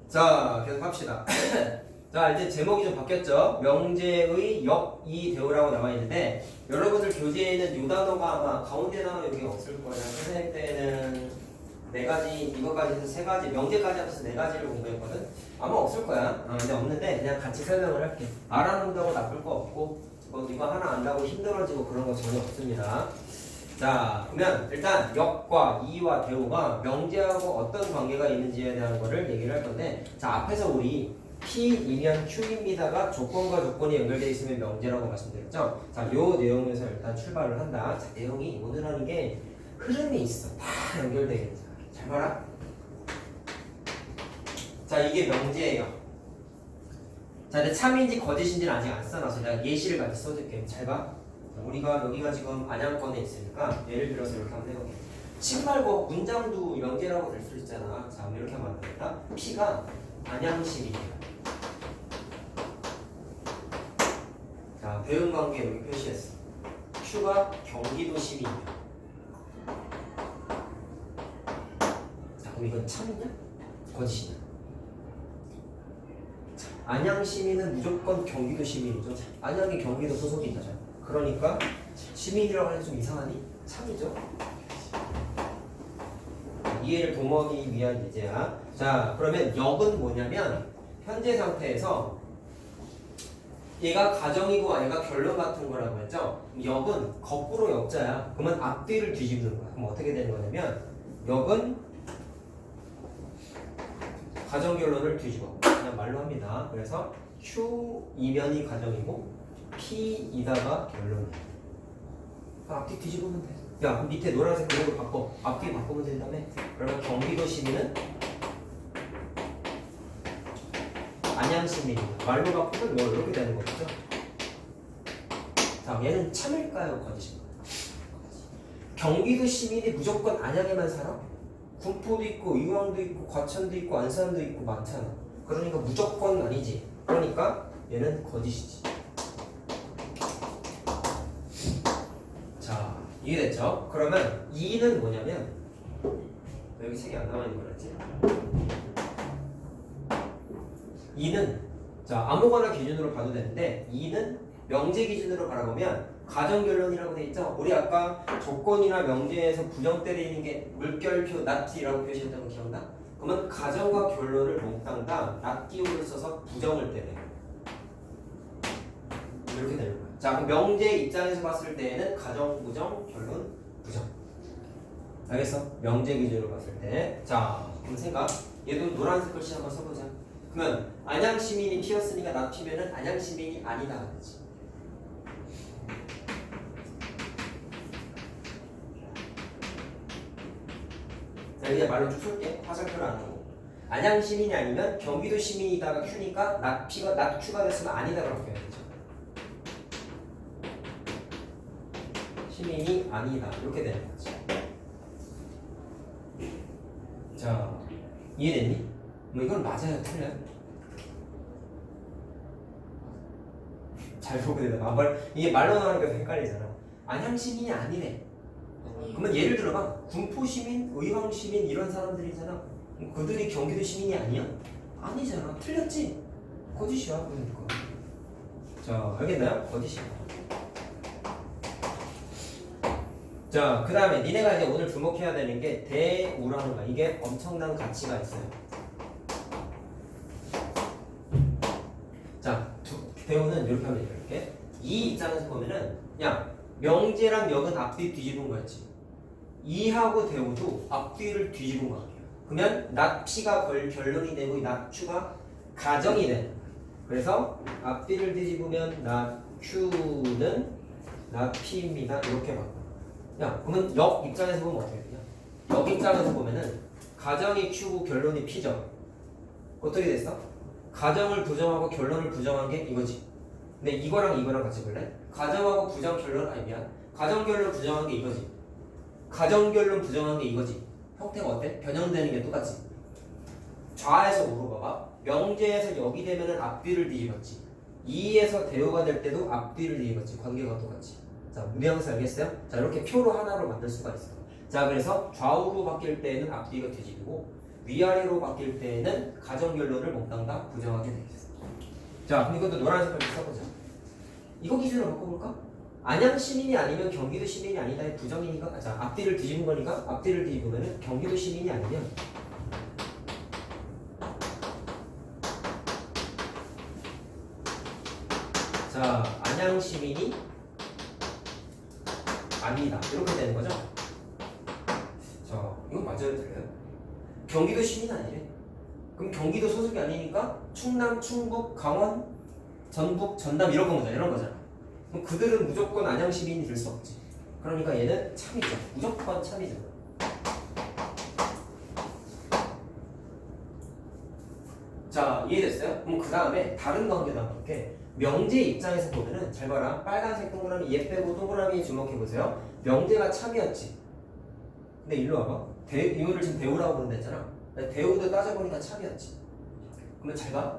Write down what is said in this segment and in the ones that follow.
자, 계속 합시다. 자, 이제 제목이 좀 바뀌었죠. 명제의 역이 되오라고 나와 있는데 여러분들 교재에는 이 단어가 아마 가운데 단어 여기 없을 거예요. 선생님 때는 네 가지, 이거까지 해서 세 가지, 명제까지 합해서 네 가지를 공부했거든. 아마 없을 거야. 근데 없는데 그냥 같이 설명을 할게. 알아놓는다고 나쁠 거 없고 뭐 이거 하나 안다고 힘들어지고 그런 거 전혀 없습니다. 자, 그러면 일단 역과 이와 대오가 명제하고 어떤 관계가 있는지에 대한 거를 얘기를 할 건데, 자, 앞에서 우리 P이면 Q입니다가 조건과 조건이 연결되어 있으면 명제라고 말씀드렸죠. 자, 요 내용에서 일단 출발을 한다. 자, 내용이 오늘 하는 게 흐름이 있어. 다 연결되어 있는 거야. 잘 봐라. 자, 이게 명제예요. 자, 근데 참인지 거짓인지는 아직 안 써놔서 내가 예시를 같이 써줄게. 잘 봐. 우리가 여기가 지금 안양권에 있으니까 예를 들어서 이렇게 한번 해볼게. 침 말고 문장도 명제라고 될 수 있잖아. 자, 이렇게 하면 안 되겠다. P가 안양시민이야. 자, 대응 관계 여기 표시했어. Q가 경기도 시민이야. 자, 그럼 이건 참이냐? 거짓이냐? 안양 시민은 무조건 경기도 시민이죠. 안양이 경기도 소속이잖아. 그러니까 시민이라고 하면 좀 이상하니? 참이죠. 이해를 도모하기 위한 예제야. 자, 그러면 역은 뭐냐면 현재 상태에서 얘가 가정이고 얘가 결론 같은 거라고 했죠. 역은 거꾸로 역자야. 그러면 앞뒤를 뒤집는 거야. 그럼 어떻게 되는 거냐면 역은 가정 결론을 뒤집어. 그냥 말로 합니다. 그래서 Q 이면이 가정이고 P이다가 결론이야. 앞뒤 뒤집으면 돼. 야, 밑에 노란색 그걸로 바꿔. 앞뒤 바꾸면 된다며. 그러면 경기도 시민은 안양 시민이다. 말로 바꾸면 뭐 이렇게 되는 거겠죠? 자, 얘는 참일까요? 거짓일까요? 경기도 시민이 무조건 안양에만 살아? 군포도 있고 의왕도 있고 과천도 있고 안산도 있고 많잖아. 그러니까 무조건 아니지. 그러니까 얘는 거짓이지. 자, 이해됐죠? 그러면 2는 뭐냐면 여기 책이 안 나와 있는 거랬지? 2는 자, 아무거나 기준으로 봐도 되는데 2는 명제 기준으로 바라보면 가정결론이라고 돼 있죠? 우리 아까 조건이나 명제에서 부정 때리는 게 물결표 낫지라고 표시했던 거 기억나? 그러면 가정과 결론을 몽땅 다 낫기호를 써서 부정을 때려. 이렇게 되는 거야. 자, 그럼 명제 입장에서 봤을 때에는 가정, 부정, 결론, 부정. 알겠어? 명제 기준으로 봤을 때. 자, 그럼 생각. 얘도 노란색 글씨 한번 써보자. 그러면 안양 시민이 P였으니까 나 P면은 안양 시민이 아니다 그러지. 자, 그냥 말로 쭉 풀게. 화살표를 안 하고. 안양 시민이 아니면 경기도 시민이다가 Q니까 나 P가 나 Q가 됐으면 아니다 그렇게 해야 되죠. 시민이 아니다 이렇게 되는 거지. 자, 이해됐니? 뭐 이건 맞아요, 틀려요? 잘 보게 되다. 이게 말로 나오니까 헷갈리잖아. 안양 시민이 아니네. 그러면 예를 들어봐. 군포 시민, 의왕 시민 이런 사람들이잖아. 그들이 경기도 시민이 아니야? 아니잖아. 틀렸지? 거짓이야. 그러니까. 자, 알겠나요? 거짓이야. 자, 그 다음에 니네가 이제 오늘 주목해야 되는 게 대우라는 거야. 이게 엄청난 가치가 있어요. 자, 대우는 이렇게 하면 이렇게. 이 입장에서 보면은 그냥 명제랑 역은 앞뒤 뒤집은 거였지. 이하고 대우도 앞뒤를 뒤집은 거야. 그러면 나 P가 결론이 되고 나 Q가 가정이 되는 거야. 그래서 앞뒤를 뒤집으면 나 Q는 나 P입니다. 이렇게 바꿔. 야, 그러면 역 입장에서 보면 어떻게 되냐? 역 입장에서 보면은 가정이 Q고 결론이 P죠. 어떻게 됐어? 가정을 부정하고 결론을 부정한 게 이거지. 근데 이거랑 같이 볼래? 가정하고 부정 결론 아니 미안. 가정 결론 부정한 게 이거지. 가정 결론 부정한 게 이거지. 형태가 어때? 변형되는 게 똑같지. 좌에서 우로 봐봐. 명제에서 역이 되면은 앞뒤를 뒤집었지. 이에서 대우가 될 때도 앞뒤를 뒤집었지. 관계가 똑같지. 자, 뉘앙스 알겠어요? 자, 이렇게 표로 하나로 만들 수가 있어요. 자, 그래서 좌우로 바뀔 때는 앞뒤가 뒤집히고 위아래로 바뀔 때에는 가정 결론을 몽땅 다 부정하게 되겠어. 자, 그럼 이것도 노란색깔 써보자. 이거 기준으로 바꿔볼까? 안양 시민이 아니면 경기도 시민이 아니다의 부정이니까, 자, 앞뒤를 뒤집은 거니까 앞뒤를 뒤집으면은 경기도 시민이 아니면 자, 안양 시민이 아니다. 이렇게 되는 거죠? 자, 이거 맞아요, 틀려요? 경기도 시민 아니래. 그럼 경기도 소속이 아니니까 충남, 충북, 강원, 전북, 전남 이런 거잖아. 이런 거잖아. 그럼 그들은 무조건 안양 시민이 될 수 없지. 그러니까 얘는 참이죠. 무조건 참이죠. 자, 이해됐어요? 그럼 그 다음에 다른 관계도 한번 볼게. 명제 입장에서 보면은 잘 봐라. 빨간색 동그라미 얘 빼고 동그라미 주목해보세요. 명제가 참이었지. 근데 일로 와봐. 이거를 지금 대우라고 부른다 했잖아. 대우도 따져보니까 참이었지. 그러면 잘 봐.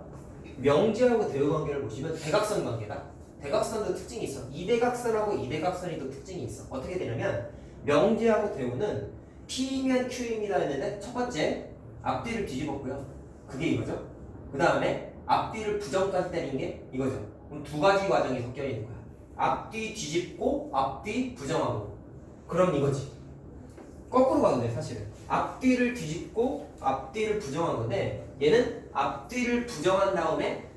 명제하고 대우 관계를 보시면 대각선 관계다. 대각선도 특징이 있어. 이대각선하고 이대각선이 또 특징이 있어. 어떻게 되냐면 명제하고 대우는 P면 Q입니다 했는데 첫 번째 앞뒤를 뒤집었고요. 그게 이거죠. 그 다음에 앞뒤를 부정까지 때린 게 이거죠. 그럼 두 가지 과정이 섞여 있는 거야. 앞뒤 뒤집고 앞뒤 부정하고. 그럼 이거지. 거꾸로 가도 돼 사실은. 앞뒤를 뒤집고 앞뒤를 부정한 건데 얘는 앞뒤를 부정한 다음에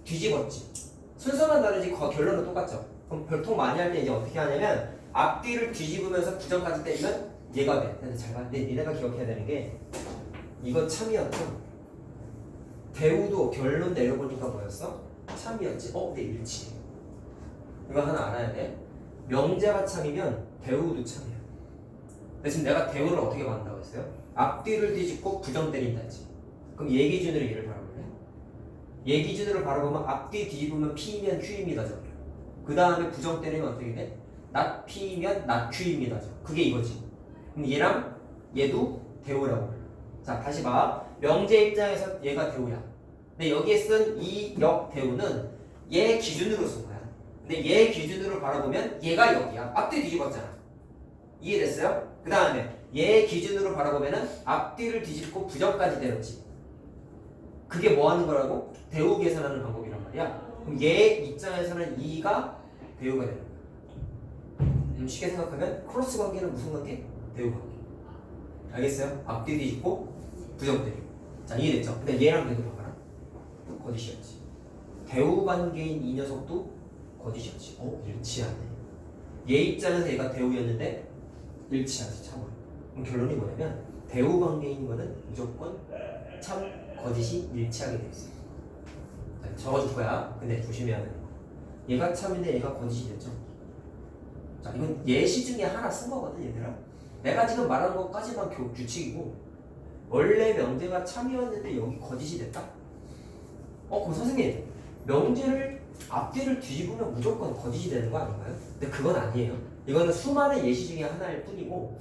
뒤집었지. 순서만 다르지 결론은 똑같죠. 그럼 별통 많이 할 때 이제 어떻게 하냐면 앞뒤를 뒤집으면서 부정까지 때리면 얘가 돼. 근데 잘 봐. 근데 니네가 기억해야 되는 게 이거 참이었죠. 대우도 결론 내려보니까 뭐였어? 참이었지. 근데 일치. 이거 하나 알아야 돼. 명제가 참이면 대우도 참이야. 근데 지금 내가 대우를 어떻게 만든다고 했어요? 앞뒤를 뒤집고 부정 때린다 했지. 그럼 얘 기준으로 얘를 바라볼래? 얘 기준으로 바라보면 앞뒤 뒤집으면 P면 Q입니다죠. 그 다음에 부정 때리면 어떻게 돼? not P면 not Q입니다죠. 그게 이거지. 그럼 얘랑 얘도 대우라고 불러. 자, 다시 봐. 명제 입장에서 얘가 대우야. 근데 여기에 쓴 이 역 대우는 얘 기준으로 쓴 거야. 근데 얘 기준으로 바라보면 얘가 여기야. 앞뒤 뒤집었잖아. 이해됐어요? 그 다음에 얘 기준으로 바라보면은 앞뒤를 뒤집고 부정까지 때렸지. 그게 뭐 하는 거라고? 대우 계산하는 방법이란 말이야. 그럼 얘 입장에서는 2가 대우가 되는 거야. 쉽게 생각하면 크로스 관계는 무슨 관계? 대우 관계. 알겠어요? 앞뒤 뒤집고 부정 때리고. 자, 이해됐죠? 근데 얘랑 얘도 봐봐라. 거짓이었지. 대우 관계인 이 녀석도 거짓이었지. 일치하네. 얘 입장에서 얘가 대우였는데 일치하지. 참으로. 그럼 결론이 뭐냐면 대우 관계인 거는 무조건 참 거짓이 일치하게 돼 있어. 자, 적어줄 거야. 근데 조심해야 되는 거. 얘가 참인데 얘가 거짓이 됐죠. 자, 이건 예시 중에 하나 쓴 거거든, 얘들아. 내가 지금 말한 것까지만 규칙이고 원래 명제가 참이었는데 여기 거짓이 됐다? 그럼 선생님 명제를 앞뒤를 뒤집으면 무조건 거짓이 되는 거 아닌가요? 근데 그건 아니에요. 이거는 수많은 예시 중에 하나일 뿐이고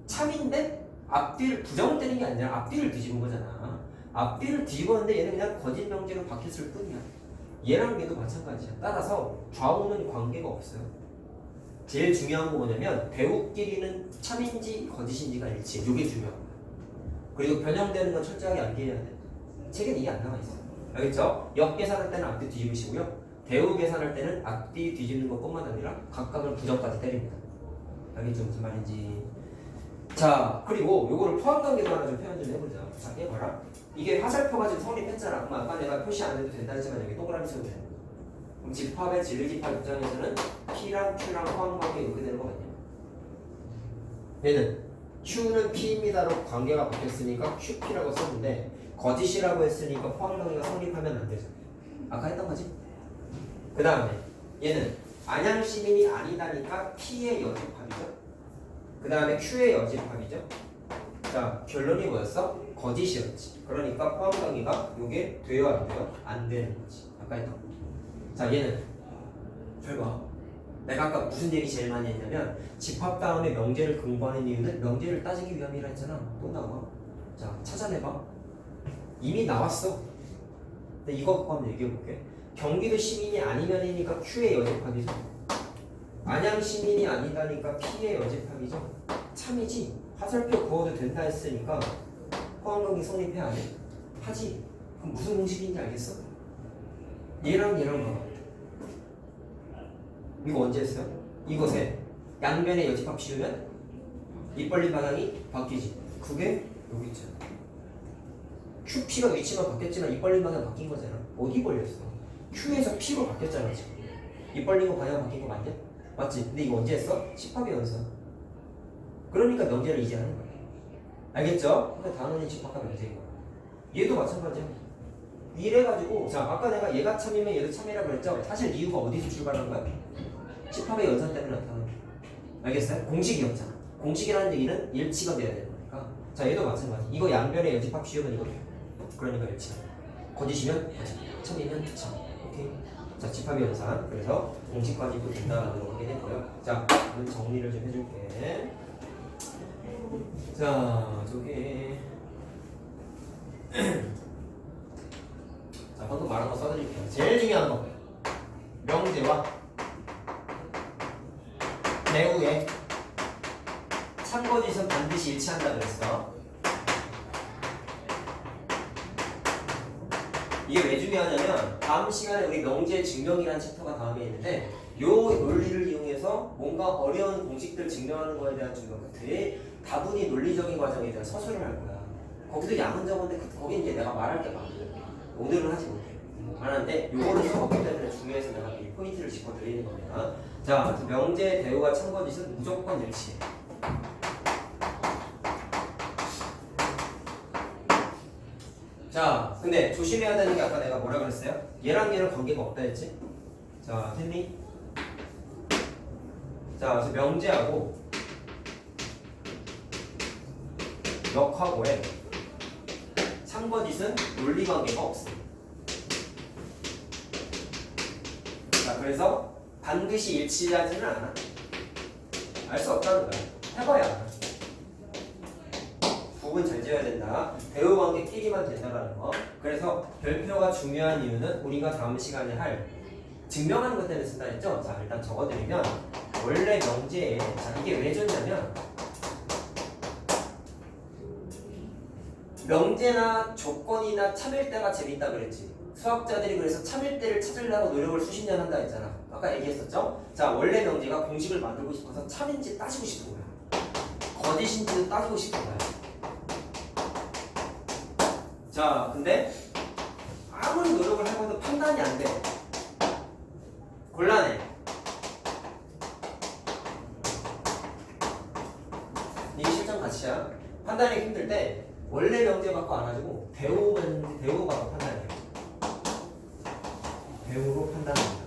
참인데 앞뒤를 부정을 때린 게 아니라 앞뒤를 뒤집은 거잖아. 앞뒤를 뒤집었는데 얘는 그냥 거짓 명제로 바뀌었을 뿐이야. 얘랑 얘도 마찬가지야. 따라서 좌우는 관계가 없어요. 제일 중요한 거 뭐냐면 대우끼리는 참인지 거짓인지가 일치해. 이게 중요한 거야. 그리고 변형되는 건 철저하게 암기해야 돼. 책엔 이게 안 나와 있어. 알겠죠? 역 계산할 때는 앞뒤 뒤집으시고요. 대우 계산할 때는 앞뒤 뒤집는 것뿐만 아니라 각각을 부정까지 때립니다. 알겠죠? 무슨 말인지. 자, 그리고 요거를 포함관계도 하나 좀 표현 좀 해보자. 자, 얘 봐라. 이게 화살표가 지금 성립했잖아. 그럼 아까 내가 표시 안 해도 된다 했지만 여기 동그라미 쳐도 되는 거야. 그럼 집합의 진리집합 입장에서는 P랑 Q랑 포함관계 이렇게 되는 거 같냐? 얘는 Q는 P입니다로 관계가 바뀌었으니까 QP라고 썼는데 거짓이라고 했으니까 포함관계가 성립하면 안 되죠. 아까 했던 거지? 그 다음에 얘는 안양 시민이 아니다니까 P의 여집합이죠. 그 다음에 Q의 여집합이죠. 자, 결론이 뭐였어? 거짓이었지. 그러니까 포함관계가 요게 돼요 안 돼요? 안 되는 거지. 아까 했던 거. 자, 얘는 잘 봐. 내가 아까 무슨 얘기 제일 많이 했냐면 집합 다음에 명제를 근거하는 이유는 명제를 따지기 위함이라 했잖아. 또 나와. 자, 찾아내봐. 이미 나왔어. 근데 이거 갖고 한번 얘기해볼게. 경기도 시민이 아니면이니까 Q의 여집합이죠. 안양 시민이 아니다니까 P의 여집합이죠. 참이지. 화살표 그어도 된다 했으니까 포함관계 성립해 안 해? 하지. 그럼 무슨 공식인지 알겠어? 얘랑 봐. 이거 언제 했어요? 이것에 양변의 여집합 씌우면 입 벌린 방향이 바뀌지. 그게 여기 있잖아. QP가 위치만 바뀌었지만 입 벌린 방향 바뀐 거잖아. 어디 벌렸어? Q에서 P로 바뀌었잖아 지금. 입 벌린 거 방향 바뀐 거 맞냐? 맞지? 근데 이거 언제 했어? 집합의 연산. 그러니까 명제를 이제 하는 거야. 알겠죠? 그러니까 단원이 집합과 명제인 거야. 얘도 마찬가지야. 이래가지고 자 아까 내가 얘가 참이면 얘도 참이라고 그랬죠? 사실 이유가 어디서 출발한 거야? 집합의 연산 때문에 나타나는 거야. 알겠어요? 공식이었잖아. 공식이라는 얘기는 일치가 돼야 되는 거니까. 자 얘도 마찬가지. 이거 양변의 여집합 씌우면 이거 그러니까 일치야. 거짓이면 거짓, 참이면 참. 오케이. 자 집합의 연산. 그래서 공식까지도 된다라는 걸 확인했고요. 자 그럼 정리를 좀 해줄게. 자 저기 자 방금 말한 거 써드릴게요. 제일 중요한 거 명제와 대우의 참고지선 반드시 일치한다 그랬어. 이게 왜 중요하냐면 다음 시간에 우리 명제 증명이라는 챕터가 다음에 있는데 요 논리를 이용해서 뭔가 어려운 공식들 증명하는 거에 대한 증명 되게 다분히 논리적인 과정에 대한 서술을 할 거야. 거기도 양은 적었는데 거기 이제 내가 말할 게 많거든. 오늘은 하지 못해. 하는데 요거를 써봤기 때문에 중요해서 내가 이 포인트를 짚어드리는 겁니다. 자, 명제 대우와 참거짓은 무조건 일치해. 자, 근데 조심해야 되는 게 아까 내가 뭐라 그랬어요? 얘랑 얘랑 관계가 없다 했지? 자, 됐니? 자, 그래서 명제하고 역하고의 참거짓은 논리 관계가 없습니다. 자, 그래서 반드시 일치하지는 않아. 알 수 없다는 거야. 해봐야 알아. 부분 잘 지어야 된다. 대우 관계끼리만 된다는 거. 그래서 별표가 중요한 이유는 우리가 다음 시간에 할 증명하는 것 때문에 쓴다 했죠? 자, 일단 적어드리면 원래 명제에 자, 이게 왜 좋냐면 명제나 조건이나 참일대가 재밌다 그랬지. 수학자들이 그래서 참일대를 찾으려고 노력을 수십 년 한다 했잖아. 아까 얘기했었죠? 자, 원래 명제가 공식을 만들고 싶어서 참인지 따지고 싶은 거야. 거짓인지도 따지고 싶은 거야. 자, 근데 아무리 노력을 해봐도 판단이 안 돼. 곤란해. 이게 실전 가치야. 판단이 힘들 때 원래 명제 갖고 안 가지고 대우 갖고 판단해요. 대우로 판단합니다.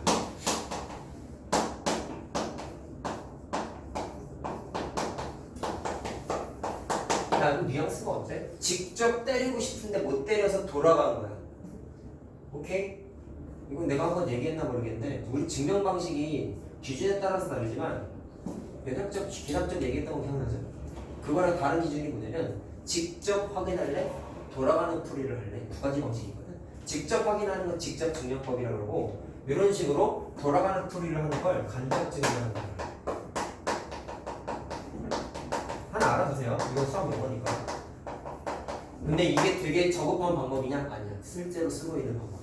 야, 뉘앙스가 어때? 직접 때리고 싶은데 못 때려서 돌아간 거야. 오케이? 이건 내가 한번 얘기했나 모르겠는데 우리 증명 방식이 기준에 따라서 다르지만 기하학적 얘기했던 거 기억나죠? 그거랑 다른 기준이 뭐냐면 직접 확인할래? 돌아가는 풀이를 할래? 두 가지 방식이거든. 직접 확인하는 건 직접 증명법이라고 그러고 이런 식으로 돌아가는 풀이를 하는 걸 간접 증명하는 거야. 하나 알아두세요. 이건 수학 용어니까. 근데 이게 되게 저급한 방법이냐? 아니야. 실제로 쓰고 있는 방법이야.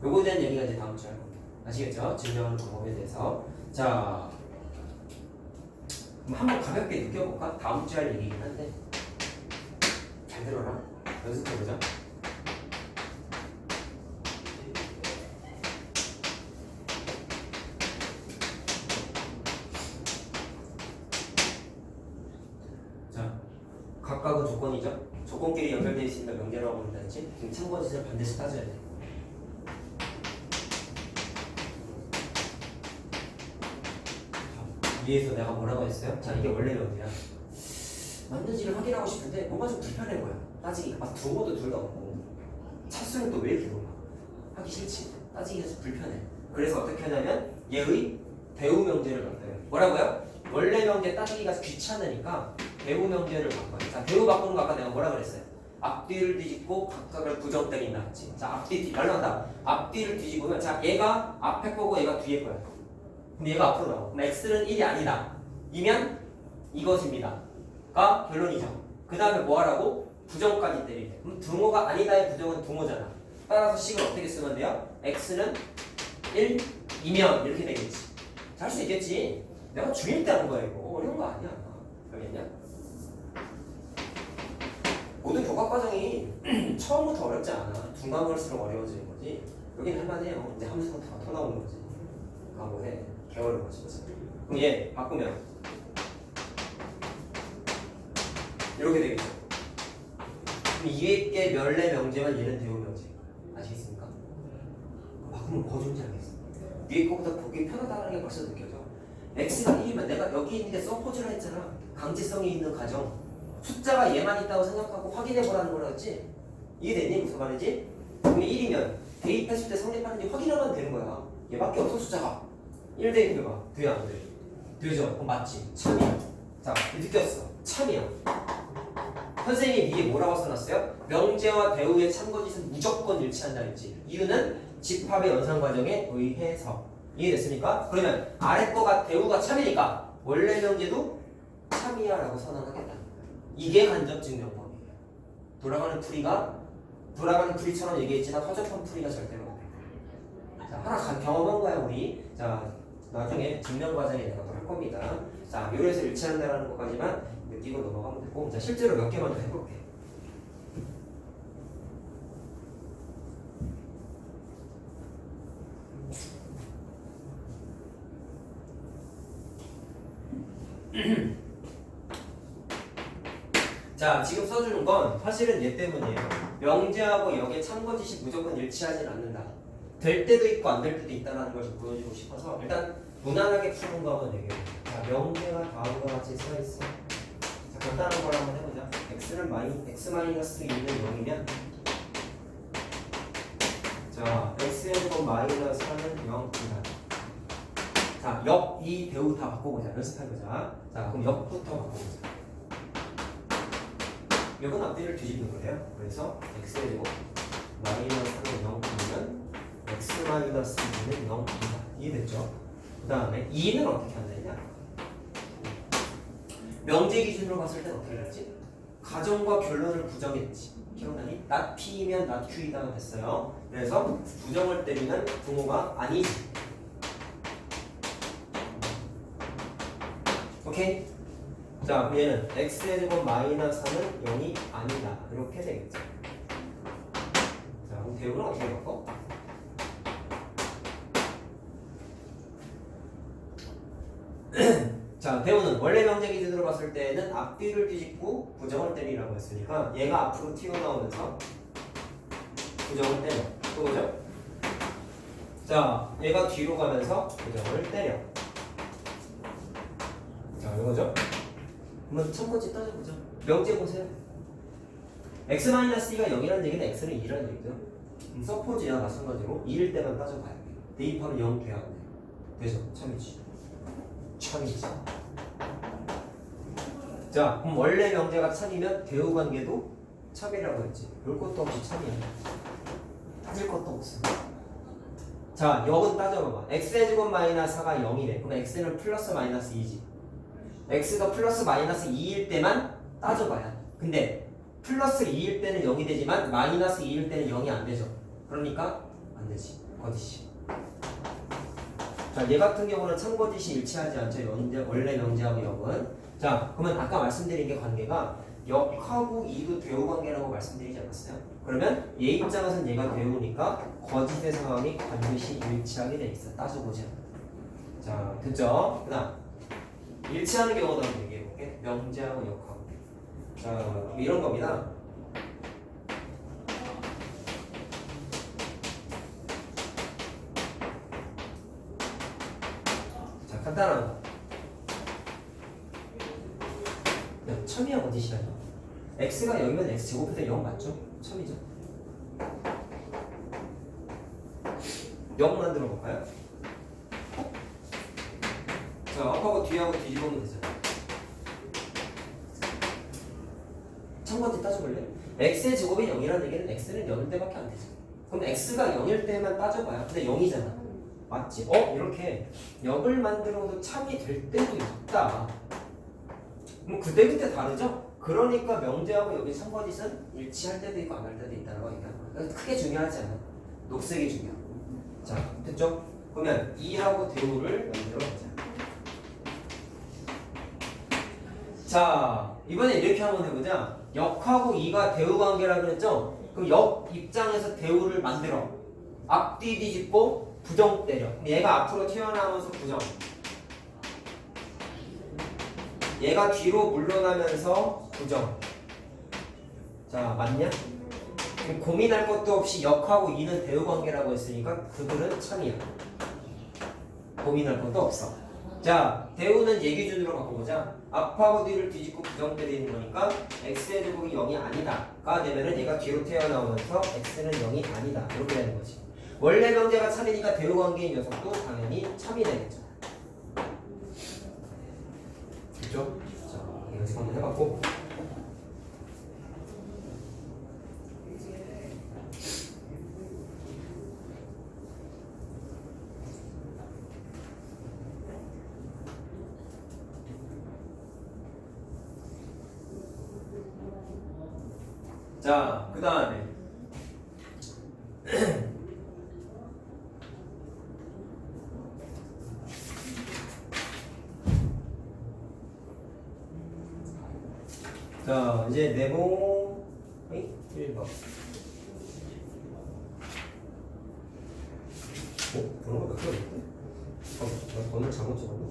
요거에 대한 얘기가 이제 다음 주에 할 겁니다. 아시겠죠? 증명하는 방법에 대해서. 자, 그럼 한번 가볍게 느껴볼까? 다음 주에 할 얘기긴 한데 잘 들어라. 연습해보자. 자, 각각은 조건이죠. 조건끼리 연결되어 있으니까 명제라고 부른다든지 지금 참고지를 반드시 따져야 돼. 위에서 내가 뭐라고 했어요? 자, 이게 원래 명제야. 맞는지를 확인하고 싶은데 뭔가 좀 불편해 보여. 따지기가 막 두고도 둘 다 없고 차수는 또 왜 이렇게 높아? 하기 싫지. 따지기가 좀 불편해. 그래서 어떻게 하냐면 얘의 대우 명제를 바꿔요. 뭐라고요? 원래 명제 따지기가 귀찮으니까 대우 명제를 바꿔요. 자, 대우 바꾸는 거 아까 내가 뭐라 그랬어요? 앞뒤를 뒤집고 각각을 부정 때린다 했지. 자, 앞뒤 말한다. 앞뒤를 뒤집으면 자, 얘가 앞에 거고 얘가 뒤에 거야. 근데 얘가 앞으로 나와. 그럼 x는 1이 아니다. 이면 이것입니다. 가 결론이죠. 그 다음에 뭐 하라고? 부정까지 때리래. 그럼 등호가 아니다의 부정은 등호잖아. 따라서 식을 어떻게 쓰면 돼요? x는 1이면 이렇게 되겠지. 잘 수 있겠지. 내가 중1 때 하는 거야 이거. 어려운 거 아니야. 알겠냐? 모든 교과 과정이 처음부터 어렵지 않아. 중간 갈수록 어려워지는 거지. 여긴 할만해요. 이제 함수가 다 터나오는 거지. 과거에 개월을 거치면서. 그럼 얘 바꾸면 이렇게 되겠죠. 그럼 위에 게 멸례 명제만 얘는 대우 명제. 아시겠습니까? 바꾸면 뭐 좋은지 알겠어. 위에 거보다 보기 편하다는 게 벌써 느껴져. x가 1이면 내가 여기 있는 게 서포즈를 했잖아. 강제성이 있는 가정. 숫자가 얘만 있다고 생각하고 확인해 보라는 거라 했지. 이게 되니? 무슨 말이지? 그럼 1이면 대입했을 때 성립하는지 확인하면 되는 거야. 얘밖에 없어 숫자가. 1 대입해봐. 돼 안 돼? 되죠? 그럼 맞지? 참이야. 자, 느꼈어. 참이야. 선생님이 위에 뭐라고 써놨어요? 명제와 대우의 참거짓은 무조건 일치한다 했지. 이유는 집합의 연산 과정에 의해서. 이해됐습니까? 그러면 아래 거가 대우가 참이니까 원래 명제도 참이야 라고 선언하겠다. 이게 간접 증명법이에요. 돌아가는 풀이처럼 얘기했지만 허접한 풀이가 절대로 안 돼. 자, 하나 경험한 거야 우리. 자, 나중에 증명 과정에 내가 또 할 겁니다. 자, 요래서 일치한다라는 것까지만 느끼고 넘어가면 되고, 자, 실제로 몇 개만 더 해볼게. 자, 지금 써주는 건 사실은 얘 때문이에요. 명제하고 역의 참거짓이 무조건 일치하진 않는다. 될 때도 있고 안 될 때도 있다는 걸 좀 보여주고 싶어서 일단 무난하게 푸는 거 한번 얘기해볼게요. 자, 명제가 다음과 같이 써있어. 자, 간단한 걸 한번 해보자. x-2는 0이면 자, x제곱 마이너스 4는 0이다. 자, 역, 이, 배우 다 바꿔보자. 연습해보자. 자, 그럼 역부터 바꿔보자. 역은 앞뒤를 뒤집는 거예요. 그래서 x제곱 마이너스는 0이면 x 마이너스 2는 0이다. 이해됐죠? 그 다음에 2는 어떻게 한다냐? 명제 기준으로 봤을 땐 어떻게 했지? 가정과 결론을 부정했지. 기억나니? not p면 not q이다 됐어요. 그래서 부정을 때리면 부모가 아니지. 오케이? 자, 그럼 얘는 x제곱 마이너스 3은 0이 아니다. 이렇게 되겠죠. 자, 그럼 대우는 어떻게 바꿔? 자, 대우는 원래 명제 기준으로 봤을 때는 앞뒤를 뒤집고 부정을 때리라고 했으니까 얘가 앞으로 튀어나오면서 부정을 때려. 그거죠? 자, 얘가 뒤로 가면서 부정을 때려. 자, 이거죠? 그러면 참고지 따져보죠. 명제 보세요. x-2가 0이라는 얘기는 x는 2라는 얘기죠. 서포즈야 마찬가지로 2일 때만 따져봐야 돼. 대입하면 0 돼야 돼. 되죠? 참이지. 참이지. 자, 그럼 원래 명제가 참이면 대우 관계도 참이라고 했지. 볼 것도 없이 참이야. 따질 것도 없어. 자, 역은 따져봐봐. x제곱 마이너스 4가 0이래. 그럼 x는 플러스 마이너스 2지. x가 플러스 마이너스 2일 때만 따져봐야. 근데 플러스 2일 때는 0이 되지만 마이너스 2일 때는 0이 안 되죠. 그러니까 안 되지. 거짓이. 자, 얘 같은 경우는 참거짓이 일치하지 않죠. 원래 명제하고 역은. 자, 그러면 아까 말씀드린 게 관계가 역하고 2도 대우 관계라고 말씀드리지 않았어요? 그러면 얘 입장에서는 얘가 대우니까 거짓의 상황이 반드시 일치하게 돼 있어. 따져보자. 자, 됐죠? 그 다음 일치하는 경우도 한번 얘기해볼게. 명제하고 역하고. 자, 이런 겁니다. 자, 간단한 거. 야, 참이야 거짓이야? x가 0이면 x 제곱해서 0 맞죠? 참이죠. 0 만들어 볼까요? 자, 앞하고 뒤하고 뒤집으면 되잖아. 참고지 따져볼래? x의 제곱이 0이라는 얘기는 x는 0일 때밖에 안 되죠. 그럼 x가 0일 때만 따져봐요. 근데 0이잖아. 맞지? 이렇게 역을 만들어도 참이 될 때도 있다. 그럼 그때그때 다르죠? 그러니까 명제하고 여기 선거짓은 일치할 때도 있고 안 할 때도 있다는 거 얘기하는 거야. 크게 중요하지 않아. 녹색이 중요해. 자, 됐죠? 그러면 이하고 대우를 만들어 보자. 자, 이번에 이렇게 한번 해보자. 역하고 이가 대우 관계라 그랬죠? 그럼 역 입장에서 대우를 만들어. 앞뒤 뒤집고 부정 때려. 얘가 앞으로 튀어나오면서 부정. 얘가 뒤로 물러나면서 부정. 자, 맞냐? 고민할 것도 없이 역하고 이는 대우 관계라고 했으니까 그들은 참이야. 고민할 것도 없어. 자, 대우는 얘 기준으로 바꿔보자. 앞하고 뒤를 뒤집고 부정 때리는 거니까 x의 제곱이 0이 아니다가 되면은 얘가 뒤로 튀어나오면서 x는 0이 아니다. 이렇게 되는 거지. 원래 명제가 참이니까 대우 관계인 녀석도 당연히 참이 되겠죠. 됐죠? 자, 연습 한번 해봤고. 자, 그 다음에 자, 이제 네모 1번. 번호가 몇 개였는데? 나 번호를 잘못 적었네.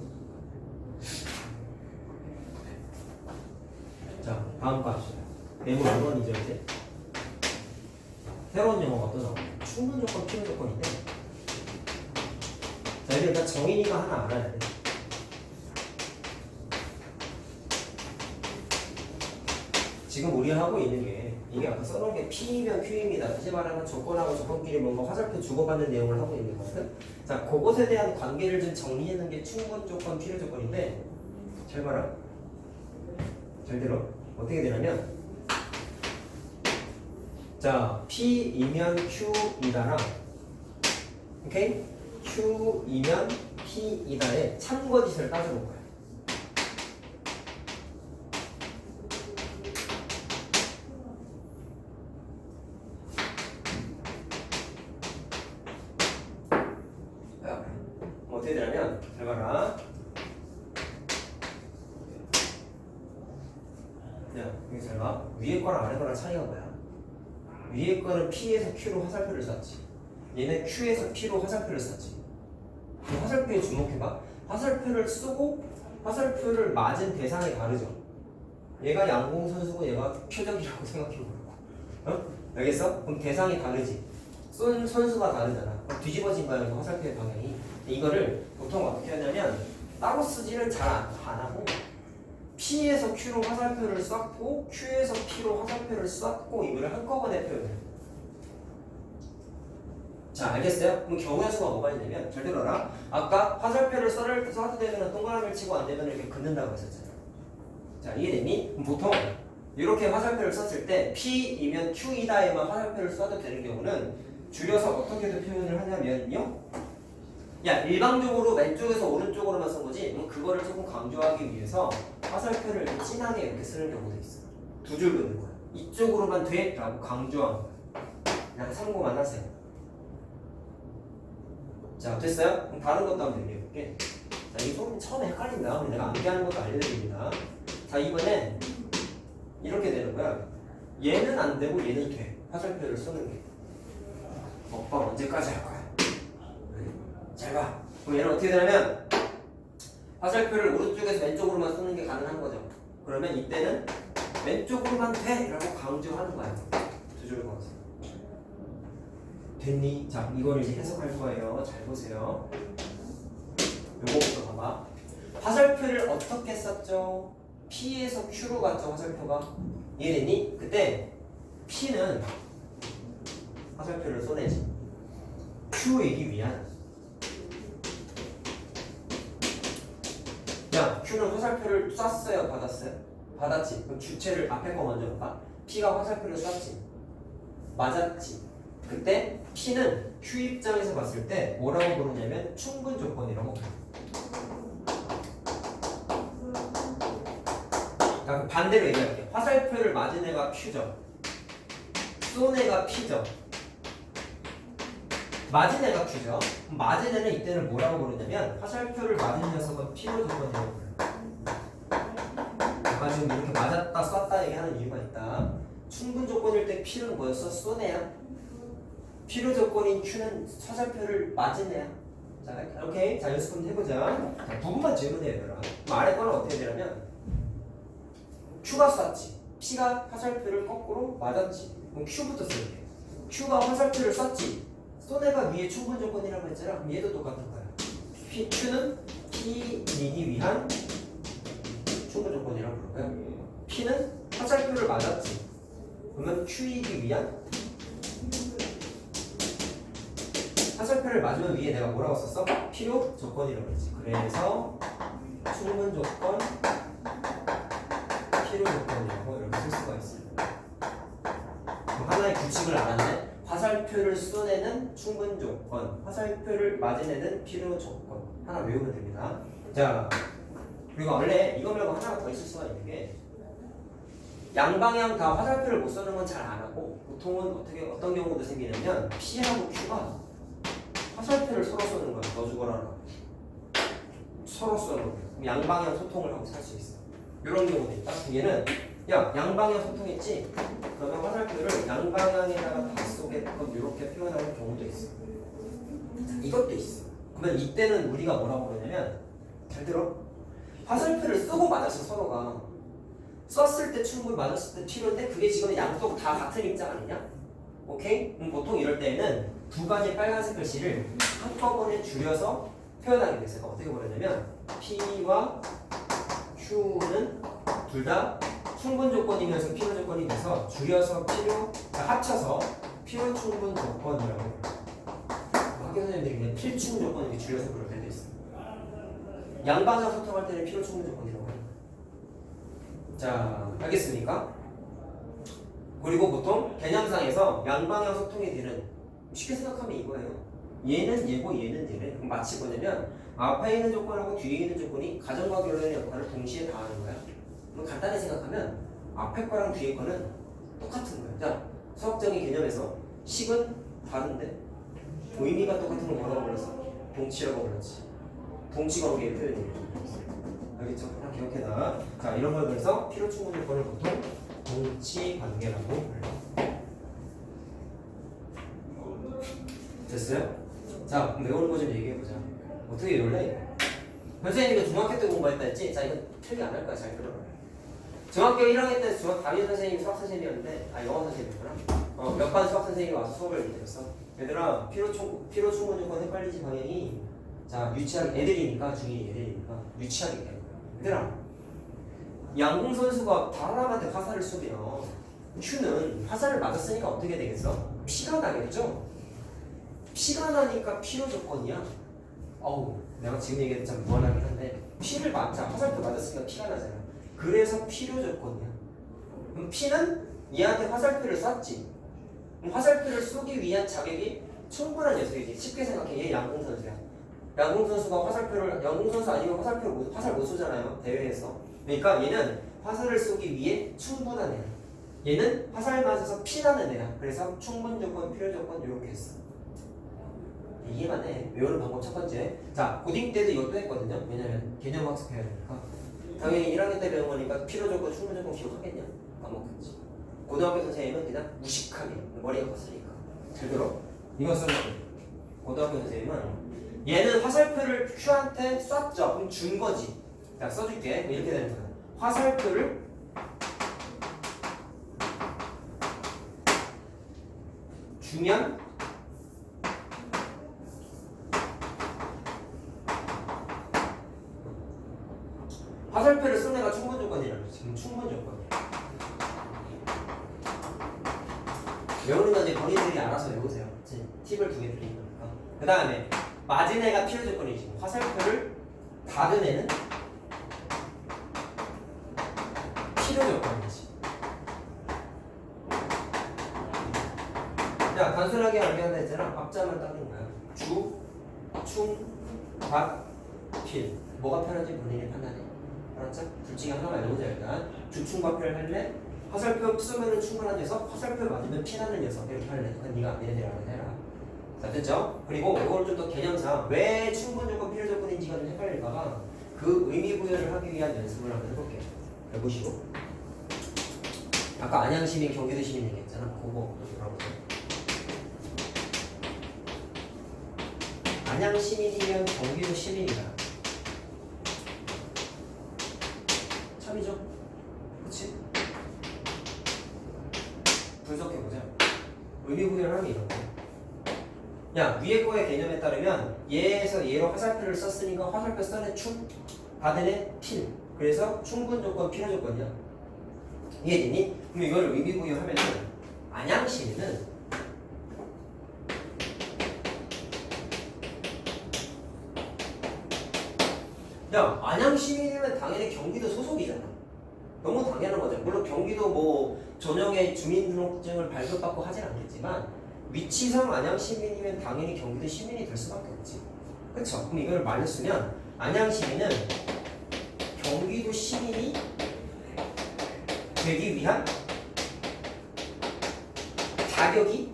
자, 다음 거 합시다. 네모 1번이죠 이제. 새로운 영어가 또 나오네. 충분 조건, 필요 조건인데. 자, 일단 정인이가 하나 알아야 돼. 지금 우리 하고 있는 게 이게 아까 써놓은 게 P이면 Q입니다. 다시 말하면 조건하고 조건끼리 뭔가 화살표 주고받는 내용을 하고 있는 거거든. 자, 그것에 대한 관계를 좀 정리하는 게 충분 조건, 필요 조건인데 잘 봐라. 잘 들어. 어떻게 되냐면 자, P이면 Q이다랑 오케이? Q이면 P이다의 참거짓을 따져볼 거야. 어떻게 되냐면 잘 봐라. 야, 여기 잘 봐. 위에 거랑 아래 거랑 차이가 뭐야? 위에 거는 P에서 Q로 화살표를 쐈지. 얘는 Q에서 P로 화살표를 쐈지. 화살표에 주목해봐. 화살표를 쏘고 화살표를 맞은 대상이 다르죠. 얘가 양궁선수고 얘가 표적이라고 생각해보라고. 어? 알겠어? 그럼 대상이 다르지. 쏜 선수가 다르잖아. 뒤집어진 거야, 화살표의 방향이. 이거를 보통 어떻게 하냐면 따로 쓰지를 잘 안 하고 P에서 Q로 화살표를 쐈고 Q에서 P로 화살표를 쐈고 이거를 한꺼번에 표현해. 자, 알겠어요? 그럼 경우의 수가 뭐가 있냐면 잘 들어라. 아까 화살표를 쏴도 되면 동그라미를 치고 안 되면 이렇게 긋는다고 했었잖아. 자, 이해되니? 그럼 보통 이렇게 화살표를 썼을 때 P이면 Q이다에만 화살표를 쏴도 되는 경우는 줄여서 어떻게도 표현을 하냐면요. 야, 일방적으로 왼쪽에서 오른쪽으로만 쓴 거지. 그거를 조금 강조하기 위해서 화살표를 진하게 이렇게 쓰는 경우도 있어. 두 줄 긋는 거야. 이쪽으로만 돼? 라고 강조한 거야. 그냥 참고만 하세요. 자, 됐어요? 그럼 다른 것도 한번 얘기해볼게. 자, 이게 조금 처음에 헷갈린다. 내가 암기하는 것도 알려드립니다. 자, 이번엔 이렇게 되는 거야. 얘는 안 되고 얘는 돼. 화살표를 쓰는 게. 오빠 언제까지 할 거야? 잘 봐. 그럼 얘는 어떻게 되냐면 화살표를 오른쪽에서 왼쪽으로만 쏘는 게 가능한 거죠. 그러면 이때는 왼쪽으로만 돼! 라고 강조하는 거야. 두 줄 그어서. 됐니? 자, 이걸 이제 해석할 거예요. 잘 보세요. 요거부터 봐봐. 화살표를 어떻게 썼죠? P에서 Q로 갔죠, 화살표가. 이해됐니? 그때 P는 화살표를 쏘내지. Q이기 위한. 야, Q는 화살표를 쐈어요? 받았어요? 받았지. 그럼 주체를 앞에 거 먼저 볼까? P가 화살표를 쐈지. 맞았지. 그때 P는 Q 입장에서 봤을 때 뭐라고 부르냐면 충분 조건이라고 불러. 자, 반대로 얘기할게요. 화살표를 맞은 애가 Q죠. 쏜 애가 P죠. 맞은 애가 Q죠. 맞은 애는 이때는 뭐라고 부르냐면 화살표를 맞은 녀석은 필요 조건이라고 불러요. 아까 지금 이렇게 맞았다 쐈다 얘기하는 이유가 있다. 충분 조건일 때 P는 뭐였어? 쏜 애야. 필요 조건인 Q는 화살표를 맞은 애야. 자, 오케이. 자, 연습 한번 해보자. 자, 부분만 지우면 돼요, 얘들아. 그럼 아래 거는 어떻게 되냐면 Q가 쐈지. P가 화살표를 거꾸로 맞았지. 그럼 Q부터 쓸게. Q가 화살표를 쐈지. 쏜 애가 위에 충분 조건이라고 했잖아. 그럼 얘도 똑같은 거야. Q는 P 미기 위한 충분 조건이라고 부르고요. P는 화살표를 맞았지. 그러면 Q이기 위한 화살표를 맞으면 위에 내가 뭐라고 썼어? 필요 조건이라고 했지. 그래서 충분 조건, 필요 조건이라고 이렇게 쓸 수가 있어요. 하나의 규칙을 알았네. 화살표를 쏜 애는 충분 조건, 화살표를 맞은 애는 필요 조건. 하나 외우면 됩니다. 자, 그리고 원래 이거 말고 하나가 더 있을 수가 있는 게 양방향 다 화살표를 못 쏘는 건 잘 안 하고 보통은 어떤 경우도 생기냐면 P하고 Q가 화살표를 서로 쏘는 거야. 너 죽어라. 서로 쏘는 거야. 양방향 소통을 하고 살 수 있어. 이런 경우도 있다. 얘는 야 양방향 소통했지? 그러면 화살표를 양방향에다가 다 쏘게끔 이렇게 표현하는 경우도 있어. 이것도 있어. 그러면 이때는 우리가 뭐라고 그러냐면 잘 들어. 화살표를 쓰고 맞았어 서로가. 썼을 때 충분히 맞았을 때 필요인데 그게 지금 양쪽 다 같은 입장 아니냐? 오케이? 보통 이럴 때는 두 가지 빨간색 글씨를 한꺼번에 줄여서 표현하게 됐어요. 어떻게 보냐면 P와 Q는 둘 다 충분 조건이면서 필요 조건이 돼서 줄여서 합쳐서 필요 충분 조건이라고 해요. 학교 선생님들이 그냥 필충 조건 이렇게 줄여서 부를 때도 있어요. 양방향 소통할 때는 필요 충분 조건이라고 해요. 자, 알겠습니까? 그리고 보통 개념상에서 양방향 소통이 되는 쉽게 생각하면 이거예요. 얘는 얘고 얘는 얘래. 그럼 마치 뭐냐면 앞에 있는 조건하고 뒤에 있는 조건이 가정과 결론의 역할을 동시에 다 하는 거야. 그럼 간단히 생각하면 앞에 거랑 뒤에 거는 똑같은 거야. 자, 수학적인 개념에서 식은 다른데 의미가 똑같은 걸 뭐라고 불렀어? 동치라고 불렀지. 동치관계의 표현이에요. 알겠죠? 하나 기억해놔. 자, 이런 걸 그래서 필요 충분 조건을 보통 동치관계라고 불러요. 됐어요? 자, 그럼 외우는 거 좀 얘기해보자. 어떻게 외울래? 선생님이 중학교 때 공부했다 했지? 자, 이건 틀리 안 할 거야. 잘 들어라. 중학교 1학년 때 담임 선생님이 수학 선생님이었는데, 영어 선생님이었구나. 몇 반 수학 선생님이 와서 수업을 들었어. 얘들아, 필요 충분 조건 헷갈리지 방향이. 자, 유치하게, 애들이니까, 중2 애들이니까, 유치하게 되는 거야. 얘들아, 양궁 선수가 바람한테 화살을 쏘면, Q는 화살을 맞았으니까 어떻게 되겠어? 피가 나겠죠? 피가 나니까 필요 조건이야. 어우, 내가 지금 얘기해도 참 무한하긴 한데 피를 맞자 화살표 맞았으니까 피가 나잖아. 그래서 필요 조건이야. 그럼 피는 얘한테 화살표를 쐈지. 그럼 화살표를 쏘기 위한 자격이 충분한 녀석이지. 쉽게 생각해. 얘 양궁 선수야. 양궁 선수가 화살표를 양궁 선수 아니면 화살 못 쏘잖아요. 대회에서. 그러니까 얘는 화살을 쏘기 위해 충분한 애야. 얘는 화살 맞아서 피 나는 애야. 그래서 충분 조건, 필요 조건 이렇게 했어. 이해만 해. 외우는 방법 첫 번째. 자, 고딩 때도 이것도 했거든요. 왜냐면 개념 학습해야 되니까. 당연히 1학년 때 배운 거니까 필요 조건, 충분 조건 기억하겠냐? 까먹겠지. 고등학교 선생님은 그냥 무식하게 머리가 컸으니까. 잘 들어. 이거 써볼게. 고등학교 선생님은 얘는 화살표를 Q한테 쐈죠. 그럼 준 거지. 자, 써줄게. 이렇게 되는 거야. 화살표를 주면 화살표를 쓴 애가 충분 조건이라고. 지금 충분 조건이야. 외우는 건 이제 본인들이 알아서 외우세요. 팁을 2개 드린 거니까. 그 다음에 맞은 애가 필요 조건이지. 화살표를 받은 애는 필요 조건이지. 자, 단순하게 알게한다 했잖아. 앞자만 따는 거야. 주, 충, 받, 필. 뭐가 편한지 본인이 판단해. 알았죠? 둘 중에 하나만 외우자 일단. 주충과표를 할래? 화살표 쓰면은 충분한 녀석, 화살표 맞으면 피나는 녀석 이렇게 할래. 그건 네가 얘네들하고 해라. 자 됐죠? 그리고 이걸 좀 더 개념상 왜 충분 조건 필요 조건인지가 좀 헷갈릴까봐 그 의미 부여를 하기 위한 연습을 한번 해볼게요. 해보시고. 아까 안양시민 경기도 시민 얘기했잖아. 그거 돌아보세요. 안양 시민이면 경기도 시민이다. 참이죠? 그치? 분석해보자. 의미부여를 하면 이런 거. 야, 위에 거의 개념에 따르면 얘에서 얘로 화살표를 썼으니까 화살표 써내 충, 받은 애 필. 그래서 충분 조건, 필요 조건이야. 이해되니? 그럼 이걸 의미부여하면은 안양시민은 야, 안양시민이면 당연히 경기도 소속이잖아. 너무 당연한 거죠. 물론 경기도 뭐 전역에 주민등록증을 발급받고 하진 않겠지만 위치상 안양시민이면 당연히 경기도 시민이 될 수밖에 없지. 그쵸? 그럼 이걸 말로 쓰면 안양시민은 경기도 시민이 되기 위한 자격이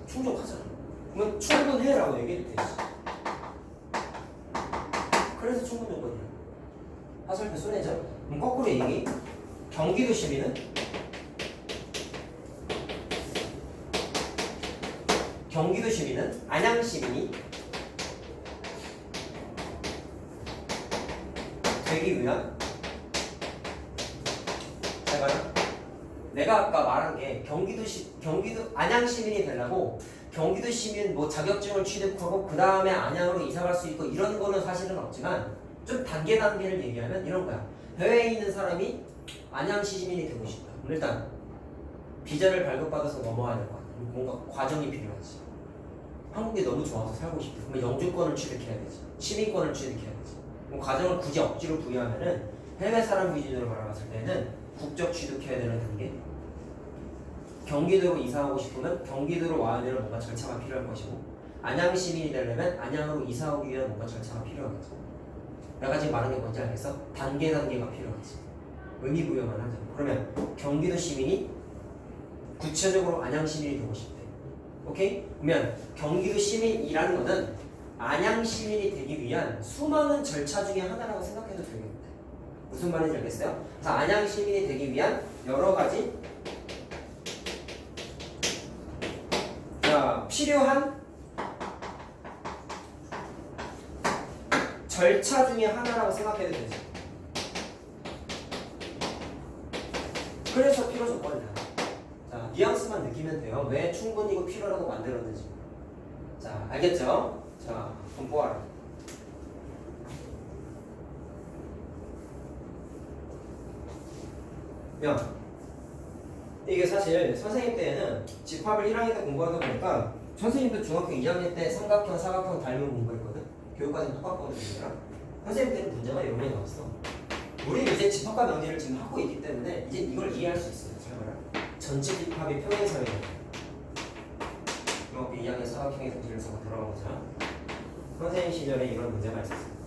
충족하잖아. 그러면 충분해라고 얘기해도 되지. 그래서 충분 조건이야. 화살표 쏘내죠. 그럼 거꾸로 얘기. 경기도 시민은 안양 시민이 되기 위한 잘 봐요. 내가 아까 말한 게 경기도 안양 시민이 되려고 경기도 시민 뭐 자격증을 취득하고 그 다음에 안양으로 이사 갈 수 있고 이런 거는 사실은 없지만 좀 단계를 얘기하면 이런 거야. 해외에 있는 사람이 안양 시민이 되고 싶다. 그럼 일단 비자를 발급받아서 넘어가야 될 거 같아. 뭔가 과정이 필요하지. 한국이 너무 좋아서 살고 싶다. 그러면 영주권을 취득해야 되지. 시민권을 취득해야 되지. 그럼 과정을 굳이 억지로 부여하면은 해외 사람 기준으로 바라봤을 때는 국적 취득해야 되는 단계. 경기도로 이사하고 싶으면 경기도로 와야 되는 뭔가 절차가 필요할 것이고 안양 시민이 되려면 안양으로 이사하기 위한 뭔가 절차가 필요하겠죠. 내가 지금 말한 게 뭔지 알겠어? 단계가 필요하지. 의미 부여만 하자. 그러면 경기도 시민이 구체적으로 안양 시민이 되고 싶대. 오케이? 그러면 경기도 시민이라는 거는 안양 시민이 되기 위한 수많은 절차 중에 하나라고 생각해도 되겠네. 무슨 말인지 알겠어요? 자, 안양 시민이 되기 위한 여러 가지 필요한 절차 중에 하나라고 생각해도 되죠. 그래서 필요 조건이다. 자, 뉘앙스만 느끼면 돼요. 왜 충분히고 필요라고 만들었는지. 자, 알겠죠? 자, 공부하라. 야, 이게 사실 선생님 때에는 집합을 1학년 때 공부하다 보니까 선생님도 중학교 2학년 때 삼각형, 사각형 닮은 공부했거든? 교육과정 똑같거든요. 선생님 때는 문제가 이런 게 나왔어. 우리는 이제 집합과 명제를 지금 하고 있기 때문에 이제 이걸 이해할 수 있어요. 잘 봐라. 전체 집합이 평행사회예요. 중학교 2학년 사각형의 성질을 써서 돌아오자. 선생님 시절에 이런 문제가 있었어요.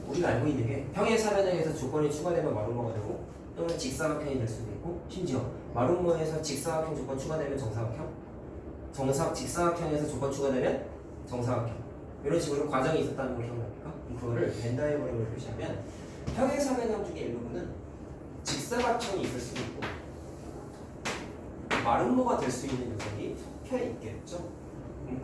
우리가 알고 있는 게 평행사변형에서 조건이 추가되면 마름모가 되고 또는 직사각형이 될 수도 있고 심지어 마름모에서 직사각형 조건 추가되면 정사각형 직사각형에서 조건 추가되면 정사각형 이런 식으로 과정이 있었다는 걸 기억납니까? 그거를 벤다이어그램으로 표시하면 평행사변형 중에 일부분은 직사각형이 있을 수도 있고 마름모가 될 수 있는 녀석이 섞여 있겠죠.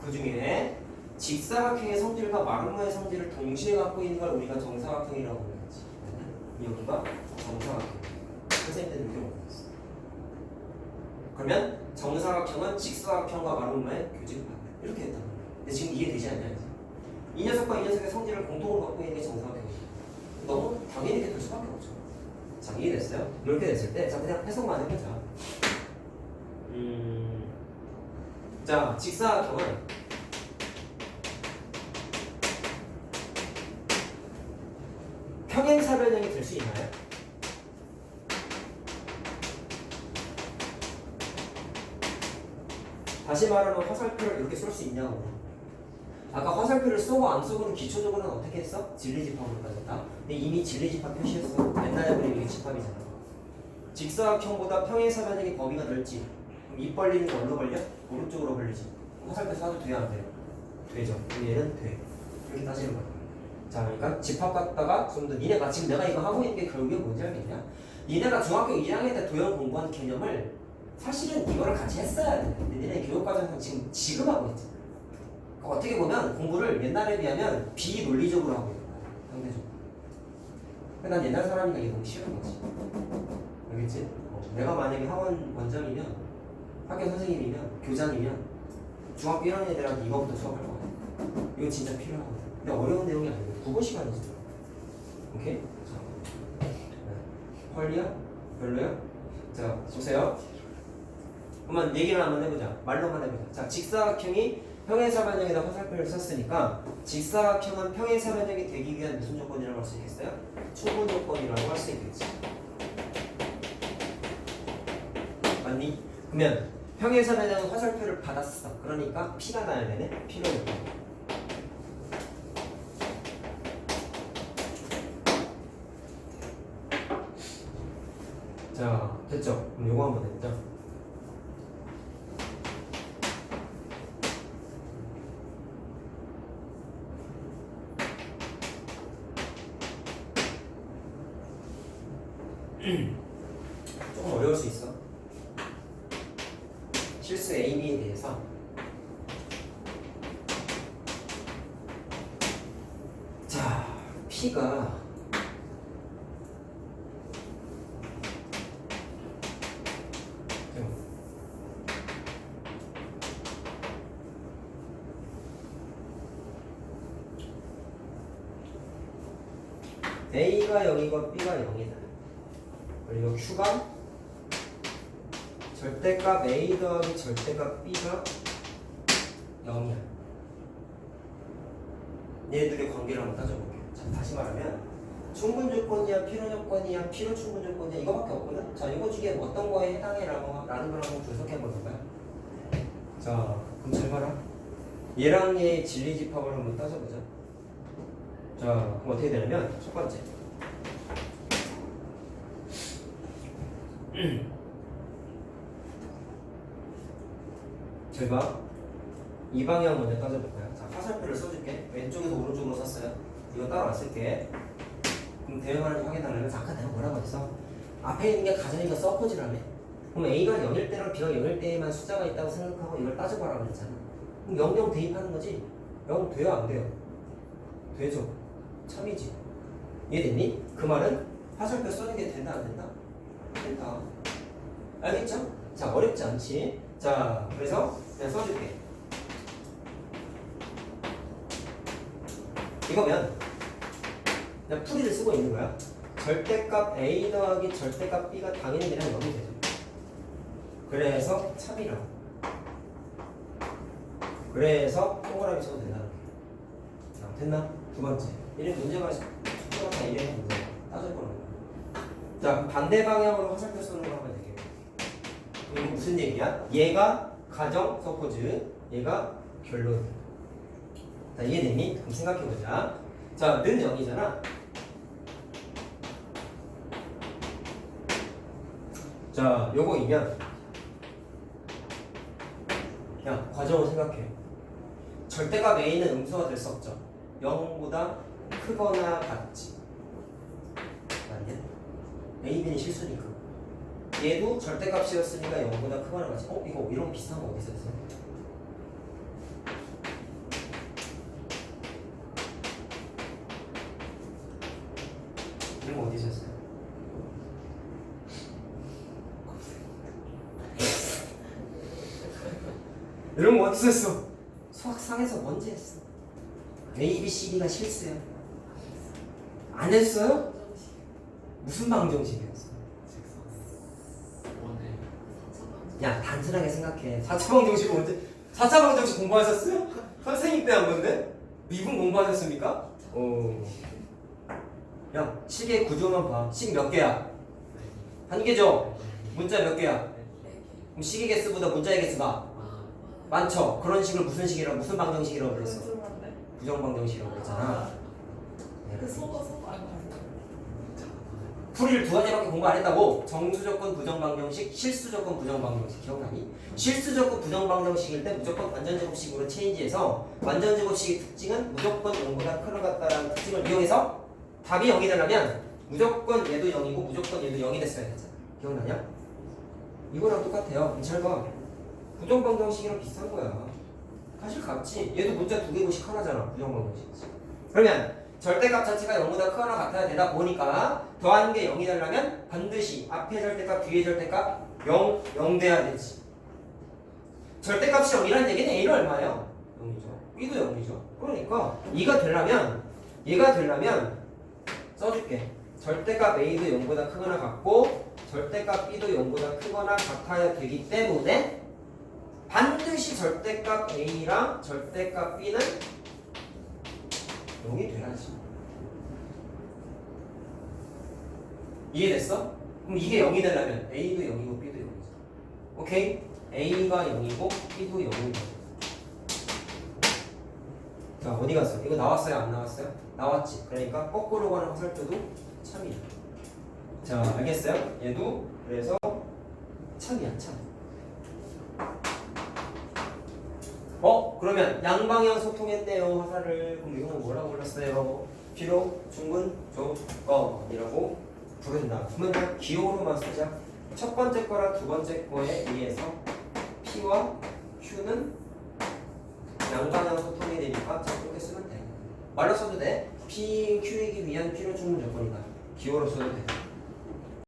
그 중에 직사각형의 성질과 마름모의 성질을 동시에 갖고 있는 걸 우리가 정사각형이라고 부르지. 여기가 정사각형. 선생님들이 이렇게 먹었어. 그러면 정사각형은 직사각형과 마름모의 교집합. 이렇게 했단 말이야. 근데 지금 이해되지 않냐? 이 녀석과 이 녀석의 성질을 공통으로 갖고 있는 게 정사각형이야. 너무 당연히 이렇게 될 수밖에 없죠. 자, 이해됐어요? 이렇게 됐을 때, 자, 그냥 해석만 해보자. 자, 직사각형은 평행사변형이 될 수 있나요? 다시 말하면 화살표를 이렇게 쏠 수 있냐고. 아까 화살표를 쓰고 안 쓰고는 기초적으로는 어떻게 했어? 진리집합으로 따졌다. 근데 이미 진리집합 표시했어. 맨날 해버리면 이게 집합이잖아. 직사각형보다 평행사변형의 범위가 넓지. 그럼 입 벌리는 거 어디로 벌려? 오른쪽으로 벌리지. 화살표 쏴도 돼요, 안 돼요? 되죠. 그럼 얘는 돼. 이렇게 따지는 거야. 자, 그러니까 집합 갖다가 좀 더 니네가 지금 내가 이거 하고 있는 게 결국에 뭔지 알겠냐? 니네가 중학교 2학년 때 도형 공부한 개념을 사실은 이거를 같이 했어야 돼. 근데 니네 교육과정에서 지금 하고 있잖아. 그러니까 어떻게 보면 공부를 옛날에 비하면 비논리적으로 하고 있는 거야. 상대적으로. 근데 난 옛날 사람이니까 이게 너무 싫은 거지. 알겠지? 내가 만약에 학원 원장이면, 학교 선생님이면, 교장이면 중학교 1학년 애들한테 이거부터 수업할 거야. 이거 진짜 필요하거든. 근데 어려운 내용이 아니고 국어 시간이지. 오케이? 자, 헐리야? 별로야? 자, 보세요. 그러면 얘기를 한번 해보자. 말로만 해보자. 자, 직사각형이 평행사변형에다 화살표를 썼으니까 직사각형은 평행사변형이 되기 위한 무슨 조건이라고 할 수 있겠어요? 충분 조건이라고 할 수 있겠지. 맞니? 그러면 평행사변형은 화살표를 받았어. 그러니까 P가 나야 되네. P로 조건. 자, 됐죠? 그럼 요거 한번 해보자. 조금 어려울 수 있어. 실수 A, B에 대해서 자, P가 A가 0이고 B가 0이다. 그리고 Q가 절대값 A 더하기 절대값 B가 0이야. 얘들의 관계를 한번 따져볼게요. 자, 다시 말하면 충분 조건이야, 필요 조건이야, 필요 충분 조건이야, 이거밖에 없거든. 자, 이거 중에 어떤 거에 해당해라는 걸 한번 분석해 보는 거야. 자, 그럼 잘 봐라. 얘랑 얘의 진리집합을 한번 따져보자. 자, 그럼 어떻게 되냐면 첫 번째. 잘 봐. 이 방향 먼저 따져볼 거야. 자, 화살표를 써줄게. 왼쪽에서 오른쪽으로 썼어요. 이거 따라와 쓸게. 그럼 대응하는지 확인하려면 아까 내가 뭐라고 했어? 앞에 있는 게 가정이가 서포지라며. 그럼 A가 0일 때랑 B가 0일 때에만 숫자가 있다고 생각하고 이걸 따져봐라 그랬잖아. 그럼 0 대입하는 거지? 0 돼요 안 돼요? 되죠. 참이지. 이해됐니? 그 말은 화살표 써는 게 된다 안 된다? 된다. 알겠죠? 자, 어렵지 않지? 자, 그래서 그냥 써줄게. 이거면 그냥 풀이를 쓰고 있는 거야. 절대값 A 더하기 절대값 B가 당연히 그냥 0이 되죠. 그래서 참이라고. 그래서 동그라미 써도 된다는 거야. 자, 됐나? 두 번째. 이런 문제가 다 이래서 문제 따져보는 거야. 자, 반대 방향으로 화살표 쓰는 거 하면 되겠네. 이거 무슨 얘기야? 얘가 가정 서포즈, 얘가 결론. 자, 이해됐니? 그럼 생각해보자. 자, 는 0이잖아. 자, 요거이면 야, 과정을 생각해. 절대값 A는 음수가 될 수 없죠. 0보다 크거나 같지. 맞냐? A, B는 실수니까. 얘도 절대값이었으니까 0보다 크거나 같지. 이거 이런 비슷한 거 어디 있었어? 이런 거 어디 있었어요? 이런 거 어디 있었어? 수학상에서 언제 했어? A, B, C, D가 실수야. 안 했어요? 무슨 방정식이었어? 야, 단순하게 생각해. 4차 방정식 언제? 4차 방정식 공부하셨어요? 선생님 때 한 건데? 미분 공부하셨습니까? 야, 식의 구조만 봐. 식 몇 개야? 한 개죠? 문자 몇 개야? 그럼 식의 개수보다 문자의 개수가 많죠? 그런 식을 무슨 식이라고, 무슨 방정식이라고 불렀어? 부정방정식이라고 했잖아. 그 소거 아니야. 풀이를 두 가지밖에 공부 안 했다고. 정수조건 부정방정식, 실수조건 부정방정식 기억나니? 실수조건 부정방정식일 때 무조건 완전제곱식으로 체인지해서 완전제곱식의 특징은 무조건 0보다 크러 같다라는 특징을 이용해서 답이 0이 되려면 무조건 얘도 0이고 무조건 얘도 0이 됐어야 되잖아. 기억나냐? 이거랑 똑같아요. 잘 봐. 부정방정식이랑 비슷한 거야. 사실 같지. 얘도 문자 두 개고씩 하나잖아. 부정방정식. 그러면 절대값 자체가 0보다 크거나 같아야 되다 보니까 더하는 게 0이 되려면 반드시 앞에 절대값 뒤에 절대값 0 돼야 되지. 절대값이 0이라는 얘기는 A는 얼마예요? 0이죠. B도 0이죠. 그러니까 얘가 되려면 써줄게. 절대값 A도 0보다 크거나 같고 절대값 B도 0보다 크거나 같아야 되기 때문에 반드시 절대값 A랑 절대값 B는 0이 돼야지. 이해됐어? 그럼 이게 0이 되려면 A도 0이고 B도 0이죠. 오케이? A가 0이고 B도 0이고. 자, 어디 갔어? 이거 나왔어요? 안 나왔어요? 나왔지. 그러니까 거꾸로 가는 화살표도 참이야. 자, 알겠어요? 얘도 그래서 참이야, 참. 그러면 양방향 소통했네요, 화살을. 그럼 이거는 뭐라고 불렀어요? 비록 중근 조건이라고 부른다. 그러면 기호로만 쓰자. 첫 번째 거랑 두 번째 거에 의해서 P와 Q는 양방향 소통이 되니까 자, 그렇게 쓰면 돼. 말로 써도 돼. P, Q이기 위한 필요 중근 조건이다. 기호로 써도 돼.